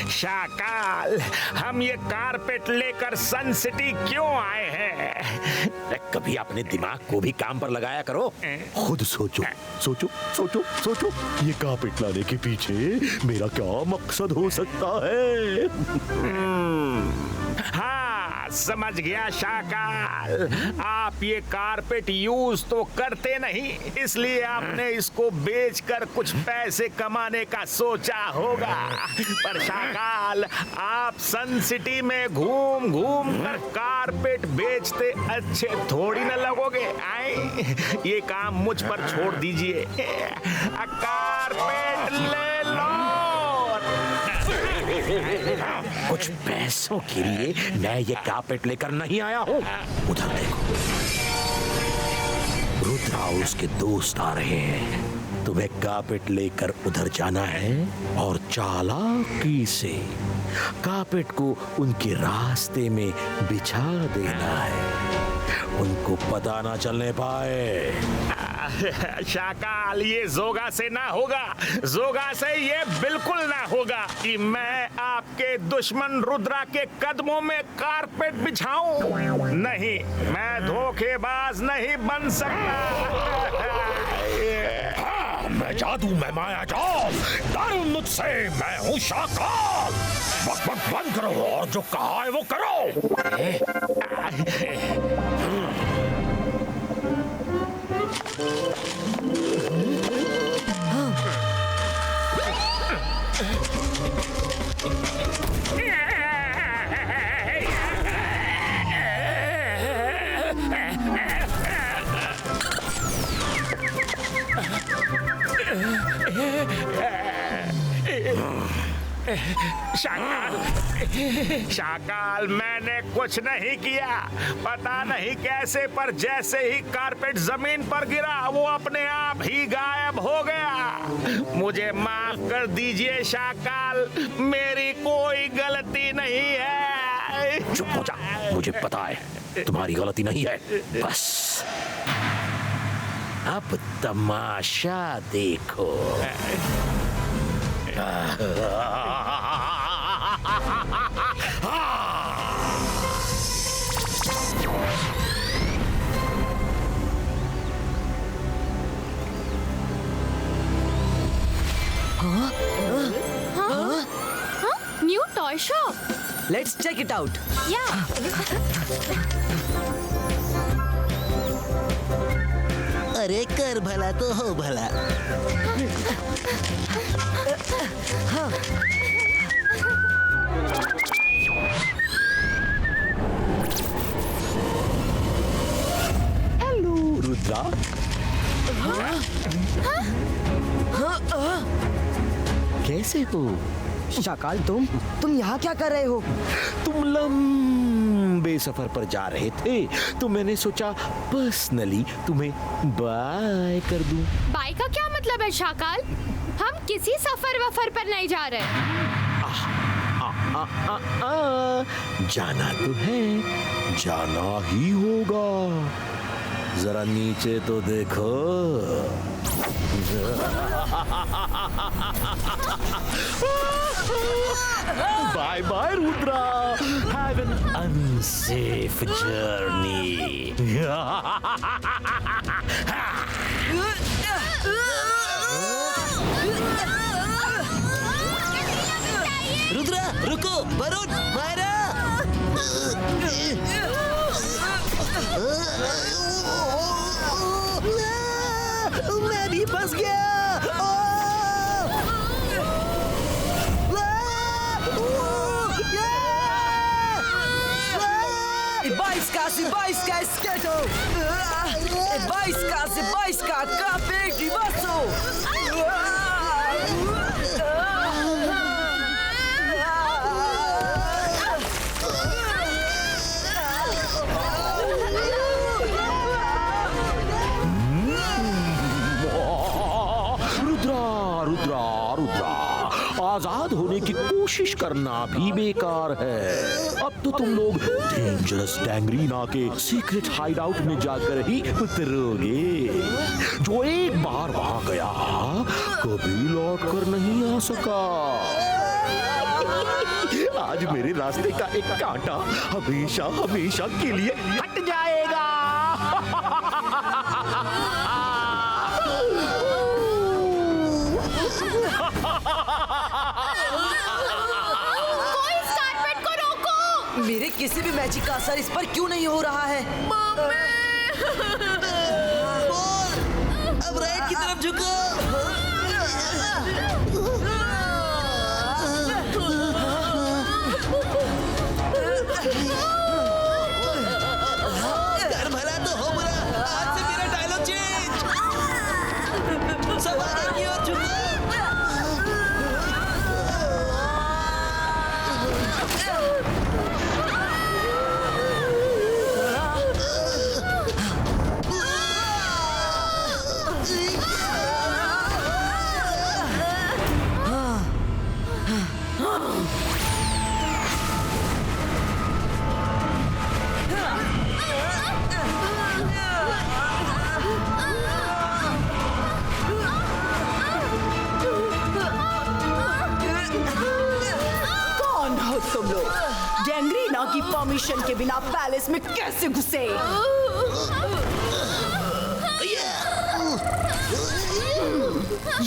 शाकाल, हम ये कारपेट लेकर सन सिटी क्यों आए हैं? कभी अपने दिमाग को भी काम पर लगाया करो। खुद सोचो सोचो सोचो सोचो, ये कारपेट लाने के पीछे मेरा क्या मकसद हो सकता है? हाँ, समझ गया शाकाल। आप ये कारपेट यूज तो करते नहीं, इसलिए आपने इसको बेचकर कुछ पैसे कमाने का सोचा होगा। पर शाकाल, आप सन सिटी में घूम घूम कर कारपेट बेचते अच्छे थोड़ी न लगोगे। आए, ये काम मुझ पर छोड़ दीजिए। कारपेट ले लो। कुछ पैसों के लिए मैं ये कारपेट लेकर नहीं आया हूँ। उधर देखो, रुद्रा और उसके दोस्त आ रहे हैं। तुम्हें कारपेट लेकर उधर जाना है और चालाकी से कारपेट को उनके रास्ते में बिछा देना है, उनको पता ना चलने पाए। शाकाल, ये जोगा से ना होगा। जोगा से ये बिल्कुल ना होगा कि मैं आपके दुश्मन रुद्रा के कदमों में कारपेट बिछाऊं। नहीं, मैं धोखेबाज नहीं बन सकता। हाँ, मैं जादू में माया जाओ, डरो मुझसे, मैं हूँ शाकाल। बक बक बंद करो और जो कहा है वो करो। शाकाल, मैंने कुछ नहीं किया। पता नहीं कैसे, पर जैसे ही कारपेट जमीन पर गिरा वो अपने आप ही गायब हो गया। मुझे माफ कर दीजिए शाकाल, मेरी कोई गलती नहीं है। चुप हो जा, मुझे पता है तुम्हारी गलती नहीं है। बस अब तमाशा देखो। New toy shop. Let's check it out. या अरे कर भला तो हो भला। हेलो रुद्रा। कैसे हो? शाकाल, तुम यहाँ क्या कर रहे हो? तुम लंबे सफर पर जा रहे थे तो मैंने सोचा पर्सनली तुम्हें बाय कर दूं। बाय का क्या मतलब है शाकाल? हम किसी सफर वफर पर नहीं जा रहे। जाना तो है, जाना ही होगा। जरा नीचे तो देखो। Bye bye Rudra, have an unsafe journey. Rudra रुको, वरुण मारा। मैं भी फंस गया। Bajska, kapek i vaso! आजाद होने की कोशिश करना भी बेकार है। अब तो तुम लोग डेंजरस डैंगरीना के सीक्रेट हाइड आउट में जाकर ही उतरोगे। जो एक बार वहां गया कभी लौट कर नहीं आ सका। आज मेरे रास्ते का एक कांटा हमेशा हमेशा के लिए हट जाएगा। कोई इस कारपेट को रोको। मेरे किसी भी मैजिक का असर इस पर क्यों नहीं हो रहा है? अब राइट की तरफ झुको। कर भला तो हो भला। आज से मेरा डायलॉग चेंज। सब आगे की ओर झुको। कौन हो तुम लोग? गैंग्रीना की परमिशन के बिना पैलेस में कैसे घुसे?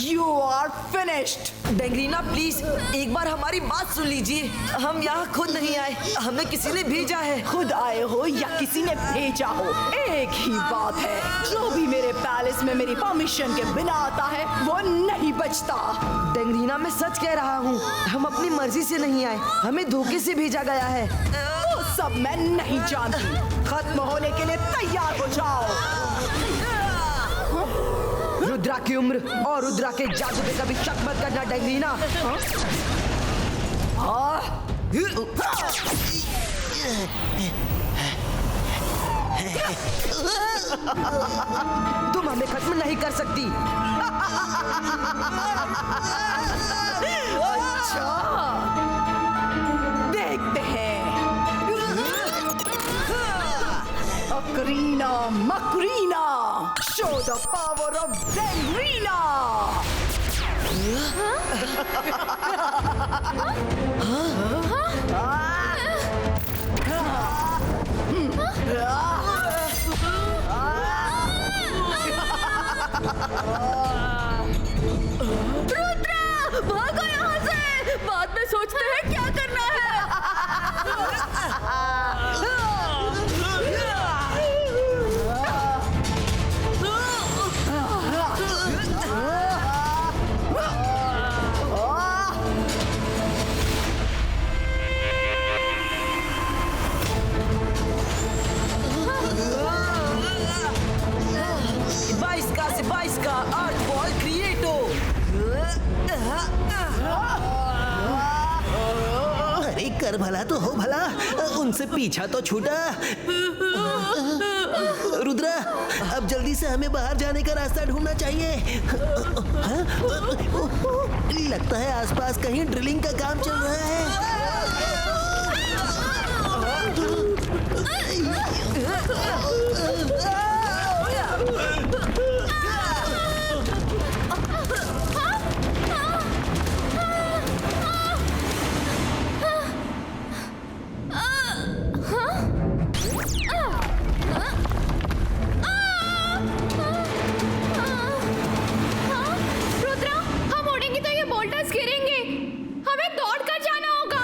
You are finished. डैंगरीना प्लीज एक बार हमारी बात सुन लीजिए। हम यहाँ खुद नहीं आए, हमें किसी ने भेजा है। खुद आए हो या किसी ने भेजा हो, एक ही बात है। जो भी मेरे पैलेस में मेरी परमिशन के बिना आता है वो नहीं बचता। डैंगरीना मैं सच कह रहा हूँ, हम अपनी मर्जी से नहीं आए, हमें धोखे से भेजा गया है। वो सब मैं नहीं जानती। खत्म होने के लिए तैयार हो जाओ। रुद्रा की उम्र और रुद्रा के जादू पे कभी शक मत करना डैंगरीना। तुम हमें खत्म नहीं कर सकती। अच्छा, देखते हैं। अकरीना मकरीना, show the power of Gangrena. Rudra, भागो यहाँ से। बाद में सोचते हैं क्या करना है। बाईस का अर्थ बॉल क्रिएटो। अरे कर भला तो हो भला। उनसे पीछा तो छूटा। रुद्रा अब जल्दी से हमें बाहर जाने का रास्ता ढूंढना चाहिए। हाँ? लगता है आसपास कहीं ड्रिलिंग का काम चल रहा है। रुद्रा, हम उड़ेंगे तो ये बोल्टर्स गिरेंगे। हमें दौड़ कर जाना होगा।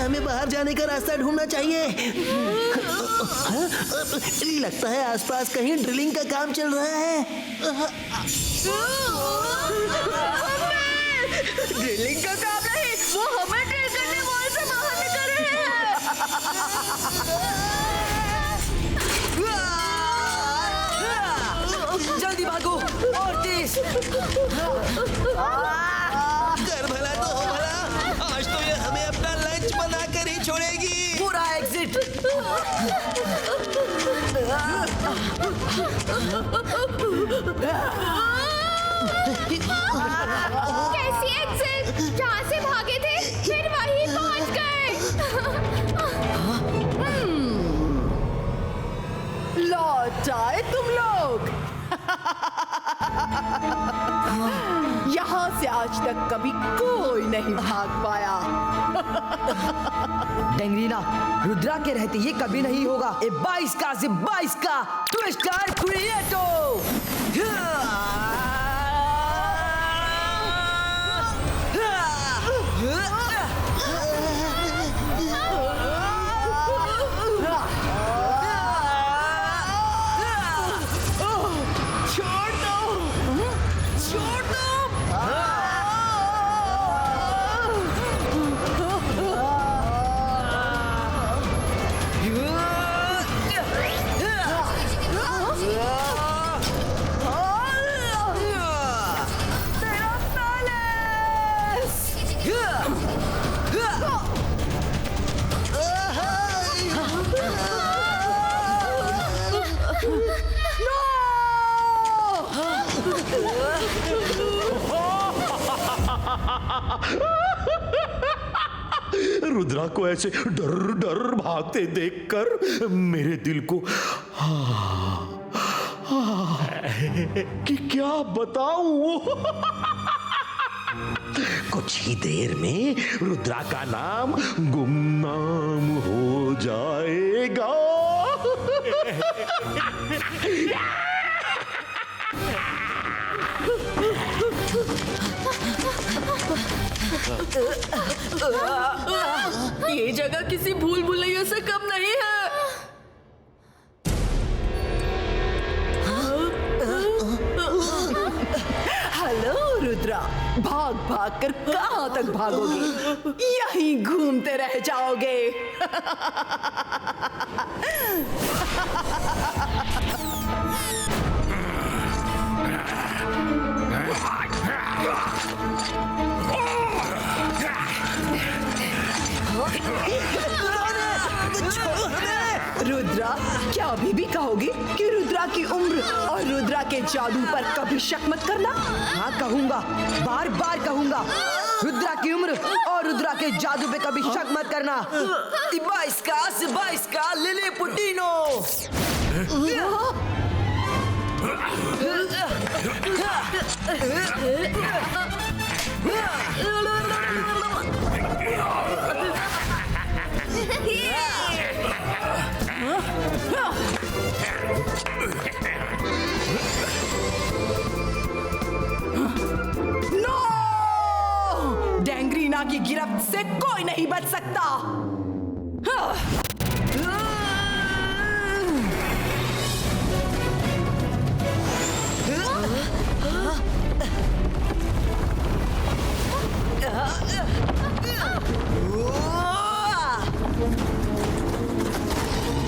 हमें बाहर जाने का रास्ता ढूंढना चाहिए। हाँ? लगता है आसपास कहीं ड्रिलिंग का काम चल रहा है। ड्रिलिंग का काम नहीं, वो हमें ड्रिल करने वॉल से बाहर निकल रहे हैं। जल्दी भागो और तेज। कर भला तो हो भला, आज तो ये हमें अपना लंच बना कर ही छोड़ेगी। पूरा एग्जिट। कैसी एग्जिट? जहाँ से भागे थे फिर वहीं पहुँच गए। लौट आए तुम लोग। यहाँ से आज तक कभी कोई नहीं भाग पाया। डेंगरीना, रुद्रा के रहते ये कभी नहीं होगा। ए 22 का से 22 का ट्विस्ट कार क्रिएटो। रुद्रा को ऐसे डर डर भागते देखकर मेरे दिल को कि क्या बताऊं। कुछ ही देर में रुद्रा का नाम गुमनाम हो जाएगा। ये जगह किसी भूल भुलैया से कम नहीं है। हेलो रुद्रा, भाग भाग कर कहाँ तक भागोगे? यहीं घूमते रह जाओगे। रुद्रा, क्या अभी भी कहोगे कि रुद्रा की उम्र और रुद्रा के जादू पर कभी शक मत करना? हाँ कहूंगा, बार बार कहूंगा। रुद्रा की उम्र और रुद्रा के जादू पे कभी शक मत करना। 22 का लिली पुटीनो। डेंगरीना की गिरफ्त से कोई नहीं बच सकता।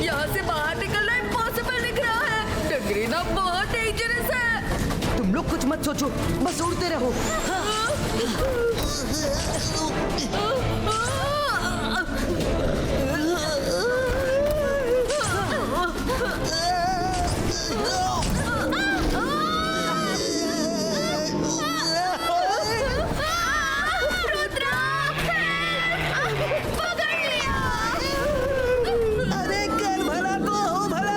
यहाँ से बाहर निकलना इम्पॉसिबल दिख रहा है। डेंगरीना बहुत डेंजरस है। तुम लोग कुछ मत सोचो, बस उड़ते रहो। अरे कर भला तो हो भला।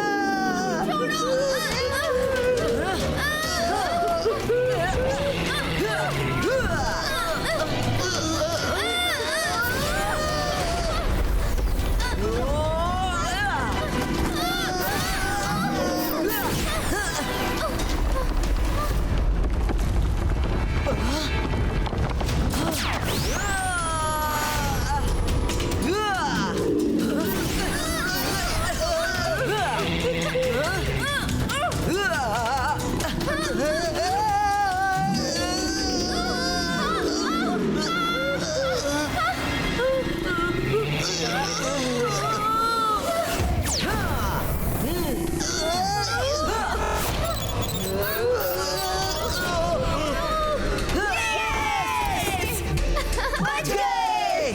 बच गए।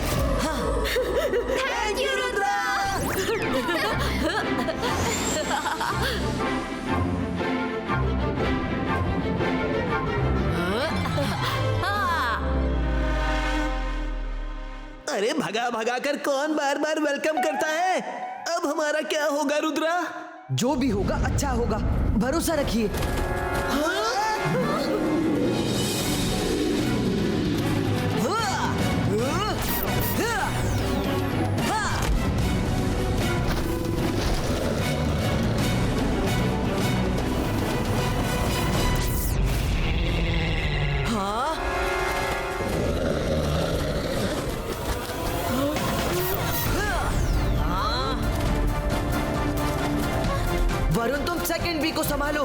Thank you Rudra. अरे भगा भगा कर कौन बार बार वेलकम करता है। अब हमारा क्या होगा रुद्रा? जो भी होगा अच्छा होगा, भरोसा रखिए। वरुण तुम सेकंड बी को संभालो।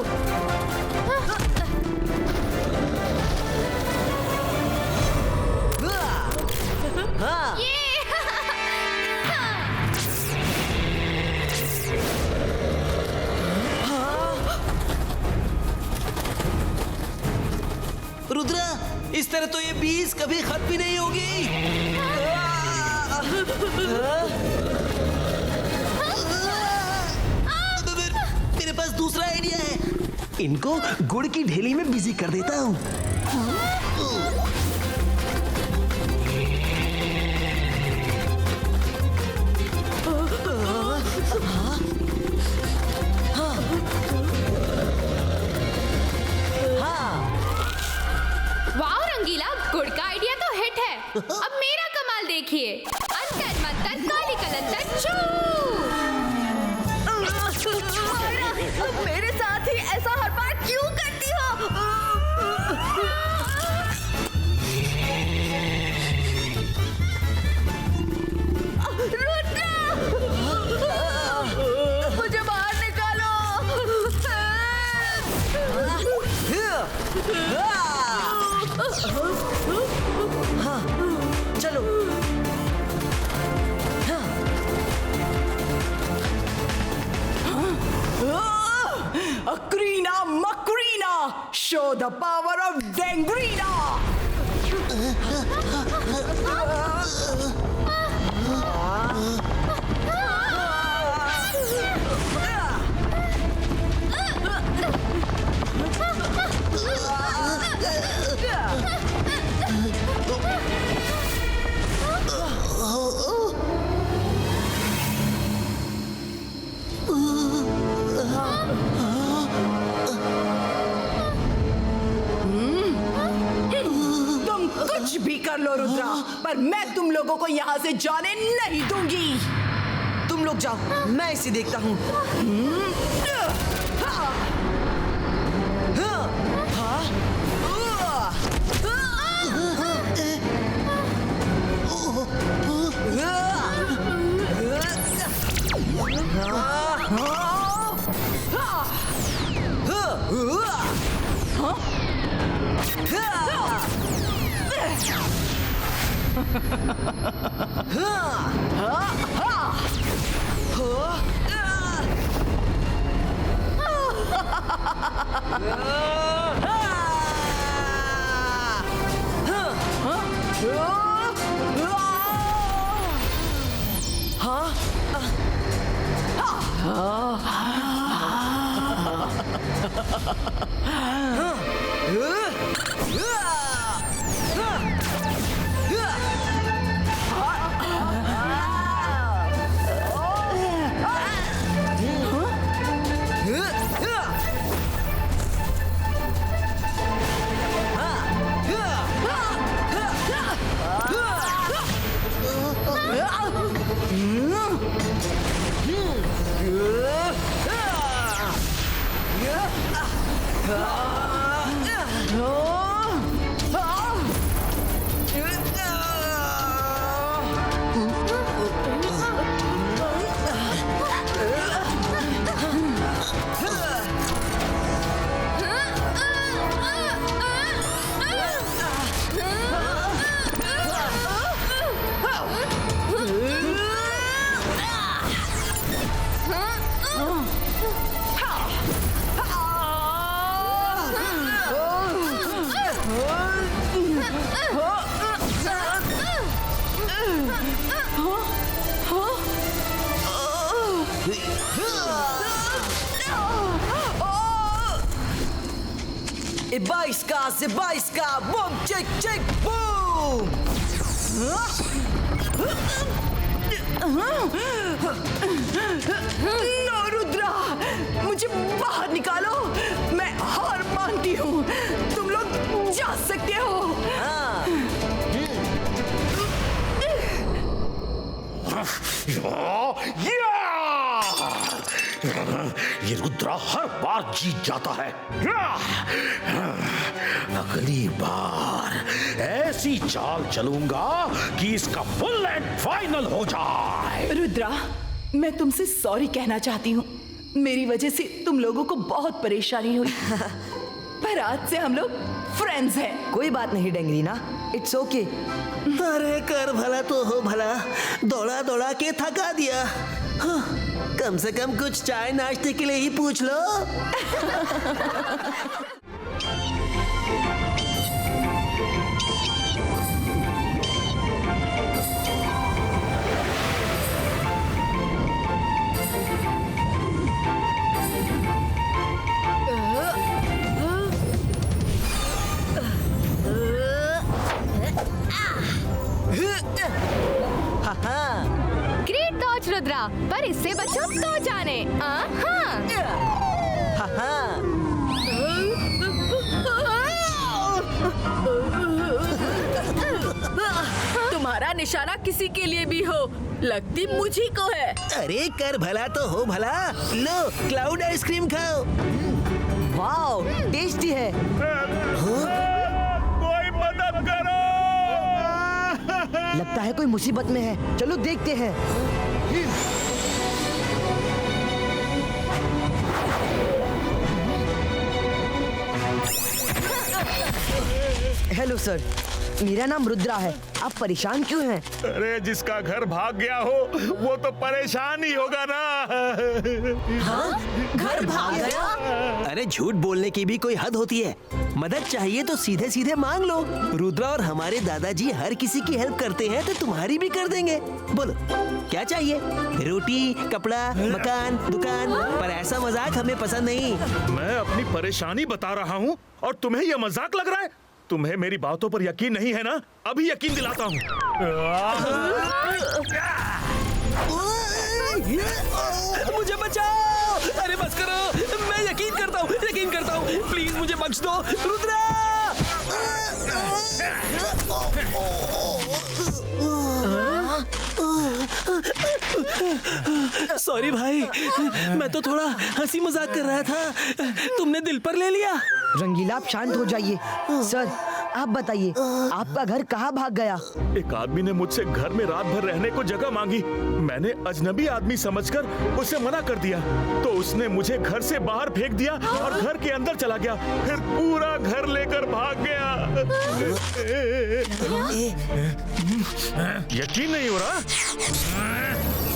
हाँ। रुद्रा, इस तरह तो ये 20 कभी खत्म भी नहीं होगी। मेरे पास दूसरा आइडिया है। इनको गुड़ की ढेली में बिजी कर देता हूँ। वाह रंगीला, गुड़ का आइडिया तो हिट है। अब मेरा कमाल देखिए। अंतर मंतर काली कलंतर चू। मेरे साथ ही ऐसा हर बार क्यों करती हो? मुझे बाहर निकालो। हाँ, चलो। Akrina Makrina, show the power of Dangrina. तुम कुछ भी कर लो रुद्रा, पर मैं तुम लोगों को यहाँ से जाने नहीं दूंगी। तुम लोग जाओ, मैं इसे देखता हूँ। 22 का बूम चिक चिक बूम। नो रुद्रा, मुझे बाहर निकालो। मैं हार मानती हूँ। तुम लोग जा सकते हो। ये रुद्रा हर बार जीत जाता है। अगली बार ऐसी चाल चलूंगा कि इसका फुल एंड फाइनल हो जाए। रुद्रा, मैं तुमसे सॉरी कहना चाहती हूँ। मेरी वजह से तुम लोगों को बहुत परेशानी हुई। पर आज से हम लोग फ्रेंड्स हैं। कोई बात नहीं डेंगरीना, इट्स ओके। अरे कर भला तो हो भला, दौड़ा दौड़ा के थका दिया। हाँ, कम से कम कुछ चाय नाश्ते के लिए ही पूछ लो। ग्रेट डॉज रुद्रा, पर इससे बचो तो जाने। तुम्हारा निशाना किसी के लिए भी हो, लगती मुझी को है। अरे कर भला तो हो भला, लो क्लाउड आइसक्रीम खाओ। वाओ, टेस्टी है। कोई मदद करो। लगता है कोई मुसीबत में है, चलो देखते हैं। हेलो सर, मेरा नाम रुद्रा है। आप परेशान क्यों हैं? अरे जिसका घर भाग गया हो वो तो परेशान ही होगा ना। घर भाग गया? अरे झूठ बोलने की भी कोई हद होती है। मदद चाहिए तो सीधे सीधे मांग लो। रुद्रा और हमारे दादाजी हर किसी की हेल्प करते हैं तो तुम्हारी भी कर देंगे। बोलो क्या चाहिए? रोटी, कपड़ा, मकान, दुकान। पर ऐसा मजाक हमें पसंद नहीं। मैं अपनी परेशानी बता रहा हूँ और तुम्हें यह मजाक लग रहा है? तुम्हें मेरी बातों पर यकीन नहीं है ना? अभी यकीन दिलाता हूँ। मुझे बचाओ! अरे बस करो, मैं यकीन करता हूँ, प्लीज मुझे बख्श दो। रुद्रा! सॉरी भाई, मैं तो थोड़ा हंसी मजाक कर रहा था, तुमने दिल पर ले लिया। रंगीला, आप शांत हो जाइए। सर, आप बताइए, आपका घर कहाँ भाग गया? एक आदमी ने मुझसे घर में रात भर रहने को जगह मांगी। मैंने अजनबी आदमी समझकर उसे मना कर दिया, तो उसने मुझे घर से बाहर फेंक दिया और घर के अंदर चला गया। फिर पूरा घर लेकर भाग गया। यकीन नहीं हो रहा?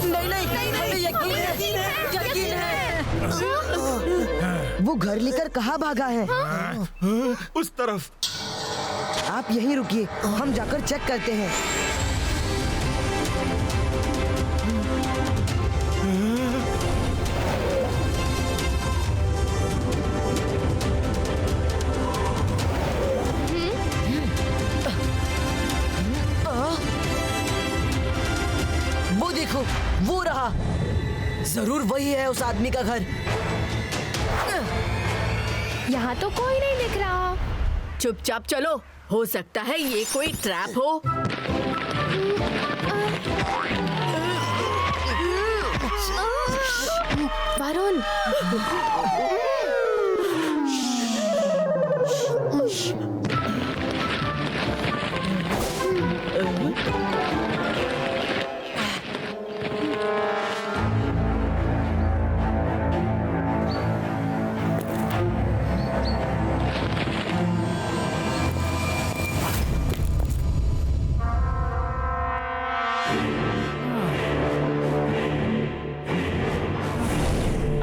नहीं, हमें यकीन है। वो घर लेकर कहाँ भागा है? उस तरफ। आप यहीं रुकिए, हम जाकर चेक करते हैं। वो देखो, वो रहा। जरूर वही है उस आदमी का घर। यहाँ तो कोई नहीं दिख रहा। चुपचाप चलो, हो सकता है ये कोई ट्रैप हो। वरुण,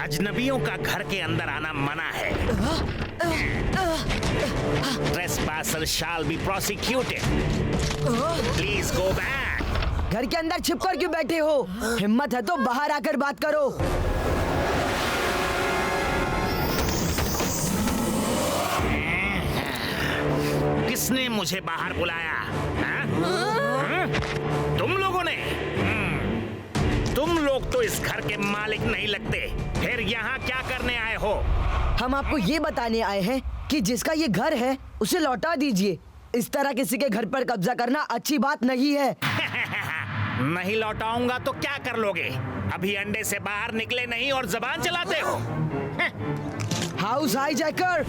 अजनबियों का घर के अंदर आना मना है। Trespasser shall be prosecuted. Please go back. घर के अंदर छिपकर क्यों बैठे हो? हिम्मत है तो बाहर आकर बात करो। किसने मुझे बाहर बुलाया? हाँ? तुम लोगों ने? तुम लोग तो इस घर के मालिक नहीं लगते, फिर यहाँ क्या करने आए हो? हम आपको ये बताने आए हैं कि जिसका ये घर है उसे लौटा दीजिए। इस तरह किसी के घर पर कब्जा करना अच्छी बात नहीं है। नहीं लौटाऊंगा तो क्या कर लोगे? अभी अंडे से बाहर निकले नहीं और जबान चलाते हो। हाउस हाईजैकर,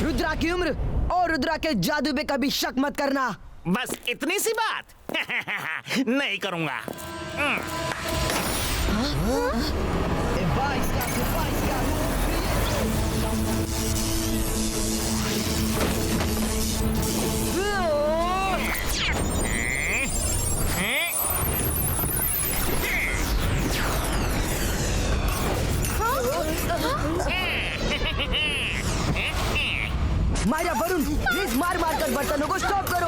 रुद्रा की उम्र और रुद्रा के जादू पे कभी शक मत करना। बस इतनी सी बात? नहीं करूंगा। माया वरुण, प्लीज मार मार कर बर्तनों को स्टॉप करो।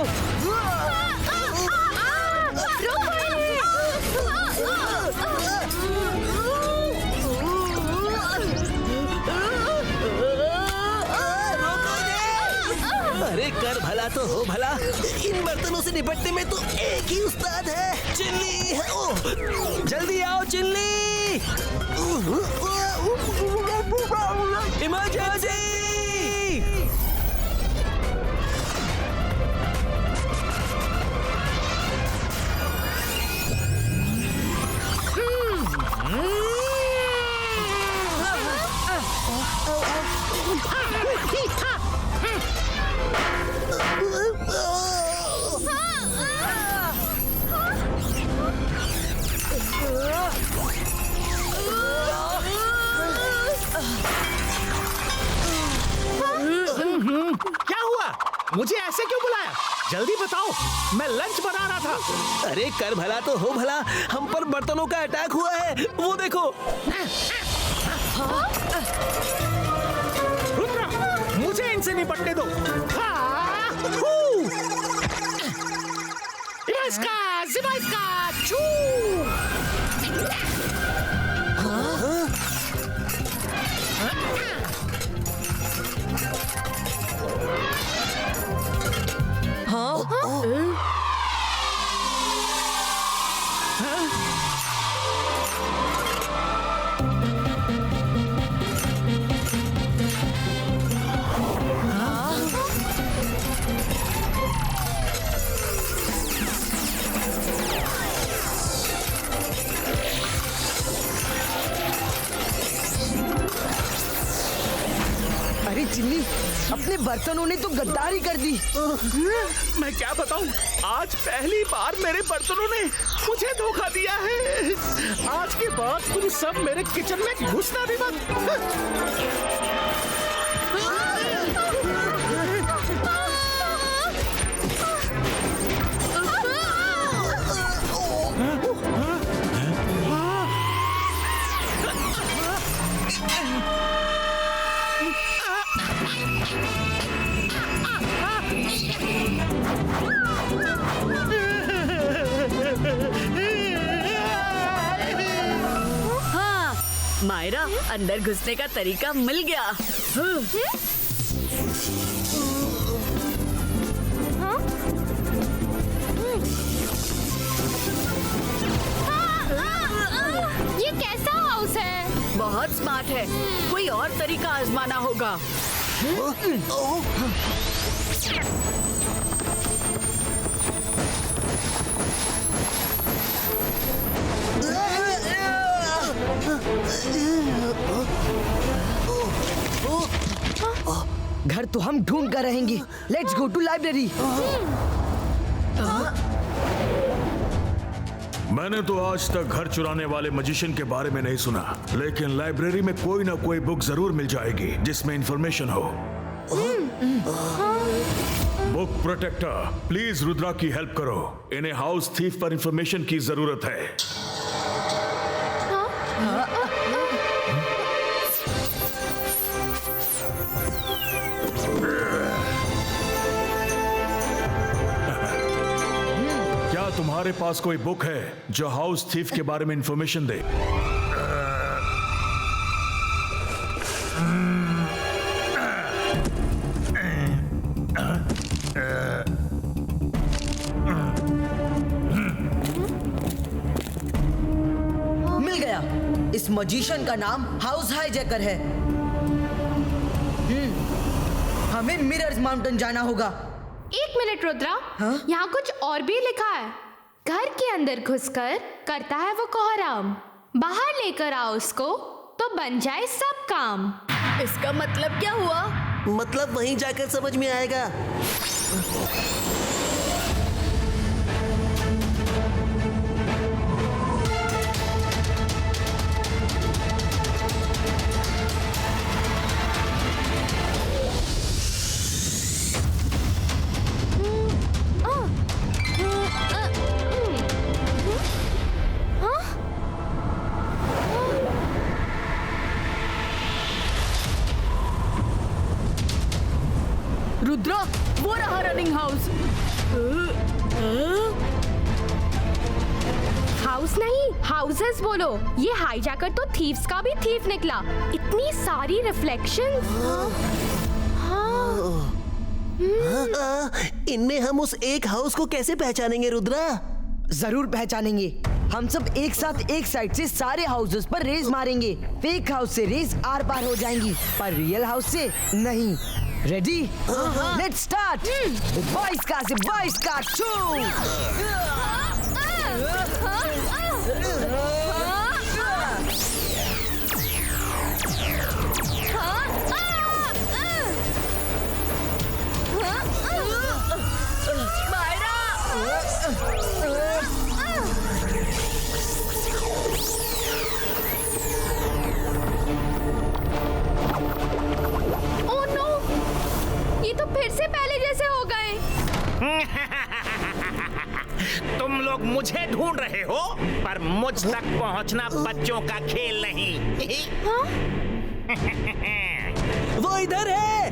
अरे कर भला तो हो भला, इन बर्तनों से निपटने में तो एक ही उस्ताद है, चिल्ली। ओह, जल्दी आओ चिल्ली। इमरजेंसी! क्या हुआ? मुझे ऐसे क्यों बुलाया? जल्दी बताओ, मैं लंच बना रहा था। अरे कर भला तो हो भला, हम पर बर्तनों का अटैक हुआ है, वो देखो। रुद्रा, मुझे इनसे निपटने दो। अरे चिल्ली, अपने बर्तनों ने तो गद्दारी कर दी। मैं क्या बताऊं, आज पहली बार मेरे बर्तनों ने मुझे धोखा दिया है। आज के बाद तुम सब मेरे किचन में घुसना भी मत। मायरा, अंदर घुसने का तरीका मिल गया। ये कैसा हाउस है? बहुत स्मार्ट है, कोई और तरीका आजमाना होगा। घर तो हम ढूंढ कर रहेंगे। Let's go to library. मैंने तो आज तक घर चुराने वाले मजिशियन के बारे में नहीं सुना, लेकिन लाइब्रेरी में कोई ना कोई बुक जरूर मिल जाएगी जिसमें इंफॉर्मेशन हो। बुक प्रोटेक्टर, प्लीज रुद्रा की हेल्प करो। इन्हें हाउस थीफ पर इंफॉर्मेशन की जरूरत है। क्या तुम्हारे पास कोई बुक है जो हाउस थीफ के बारे में इंफॉर्मेशन दे? इस मजिशियन का नाम हाउस हाईजैकर है। हमें मिरर्स माउंटेन जाना होगा। 1 मिनट रुद्रा, हाँ? यहाँ कुछ और भी लिखा है। घर के अंदर घुसकर करता है वो कोहराम, बाहर लेकर आओ उसको तो बन जाए सब काम। इसका मतलब क्या हुआ? मतलब वहीं जाकर समझ में आएगा। रुद्रा, वो रहा रनिंग हाउस। हाउस नहीं, हाउसेस बोलो। ये हाईजैकर तो थीव्स का भी थीव निकला। इतनी सारी रिफ्लेक्शंस। इनमें हम उस एक हाउस को कैसे पहचानेंगे रुद्रा? जरूर पहचानेंगे। हम सब एक साथ एक साइड से सारे हाउसेस पर रेस मारेंगे। फेक हाउस से रेस आर पार हो जाएंगी, पर रियल हाउस से नहीं। रेडी? Let's start. बॉयज का से बॉयज का ये तो फिर से पहले जैसे हो गए। तुम लोग मुझे ढूंढ रहे हो, पर मुझ तक पहुंचना बच्चों का खेल नहीं। वो इधर है।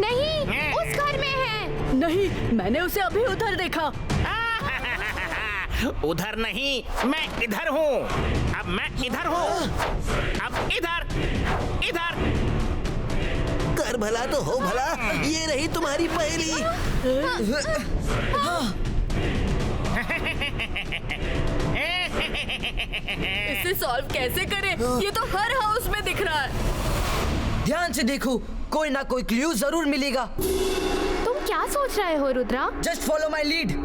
नहीं, उस घर में है। नहीं, मैंने उसे अभी उधर देखा। उधर नहीं, मैं इधर हूँ। अब मैं इधर हूँ। अब इधर, इधर। कर भला तो हो भला, ये रही तुम्हारी पहेली। इसे सॉल्व कैसे करें? ये तो हर हाउस में दिख रहा है। ध्यान से देखो, कोई ना कोई क्लू जरूर मिलेगा। तुम क्या सोच रहे हो Rudra? Just follow my lead.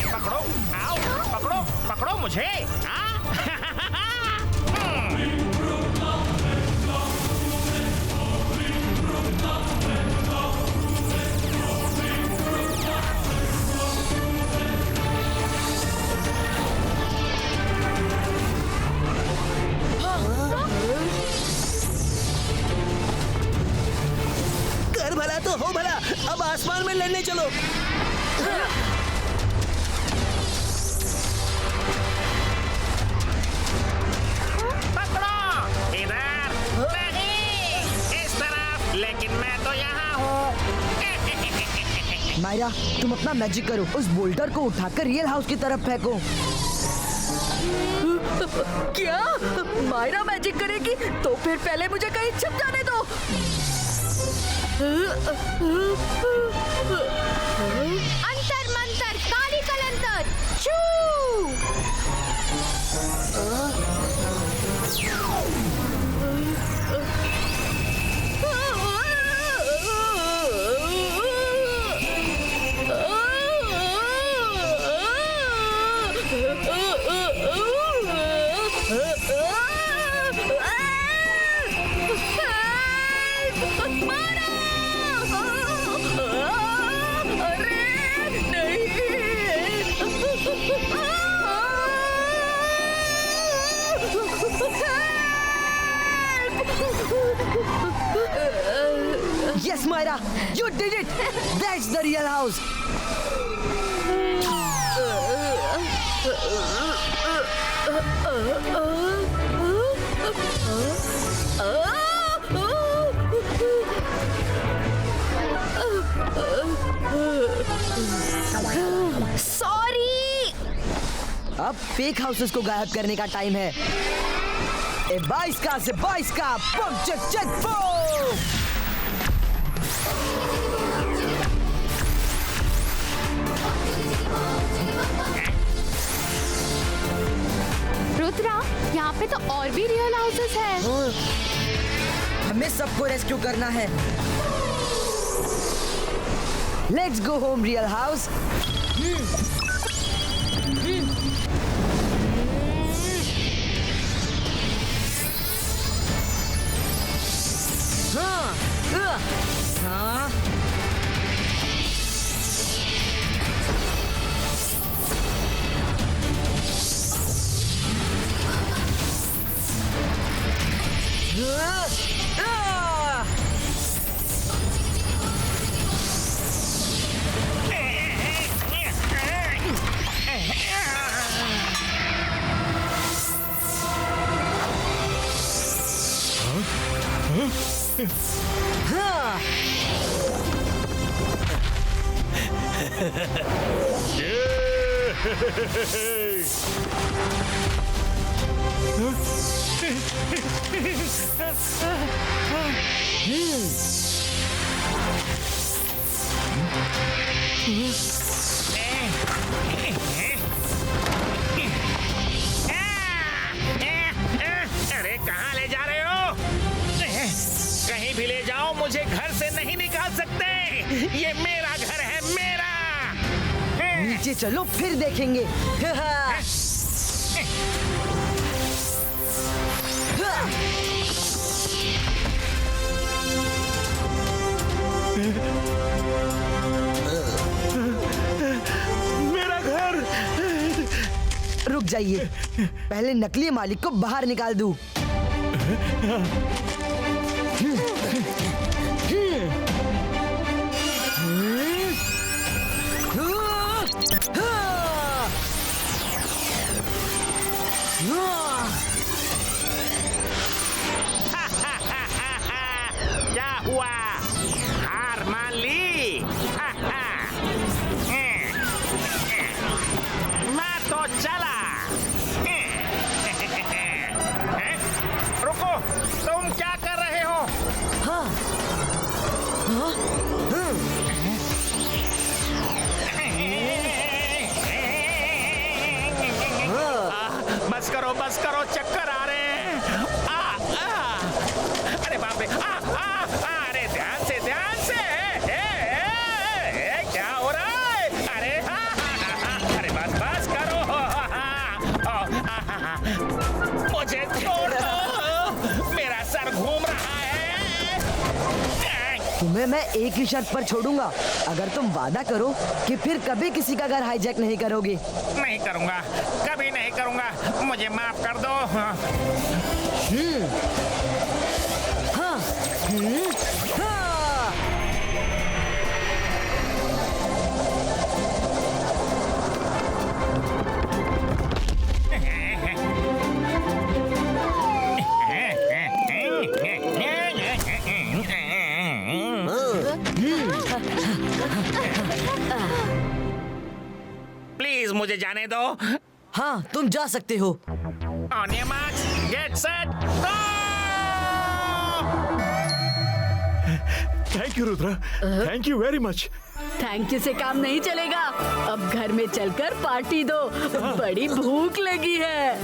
पकड़ो, आओ, पकड़ो, पकड़ो मुझे। कर भला तो हो भला, अब आसमान में लड़ने चलो। मायरा, तुम अपना मैजिक करो, उस बोल्टर को उठाकर रियल हाउस की तरफ फेंको। क्या मायरा मैजिक करेगी? तो फिर पहले मुझे कहीं छिप जाने दो। अंतर मंतर काली कलंतर चू। Yes, Myra, you did it. That's the real house. Sorry. अब फेक हाउसेस को गायब करने का टाइम है। ए 22 का से 22 का बम चक चक बम। और भी रियल हाउसेस है। हमें सबको रेस्क्यू करना है। Let's go home real house. अरे कहाँ ले जा रहे हो? कहीं भी ले जाओ, मुझे घर से नहीं निकाल सकते। ये मेरा घर है, मेरा। नीचे चलो फिर देखेंगे। मेरा घर। रुक जाइए, पहले नकली मालिक को बाहर निकाल दूं। क्या हुआ? हार मान ली? मैं तो चला। रुको, तुम क्या कर रहे हो? बस करो, चक्कर आ रहे हैं। अरे बाप रे, अरे ध्यान से। क्या हो रहा है? अरे बस करो। मुझे छोड़ दो, मेरा सर घूम रहा है। तुम्हें मैं एक ही शर्त पर छोड़ूंगा, अगर तुम वादा करो कि फिर कभी किसी का घर हाईजैक नहीं करोगे। नहीं करूंगा, कभी नहीं करूंगा। मुझे माफ कर दो। प्लीज मुझे जाने दो। हाँ, तुम जा सकते हो। On your marks, get set, go! Thank you Rudra, thank you very much. Thank you से काम नहीं चलेगा। अब घर में चलकर पार्टी दो, बड़ी भूख लगी है।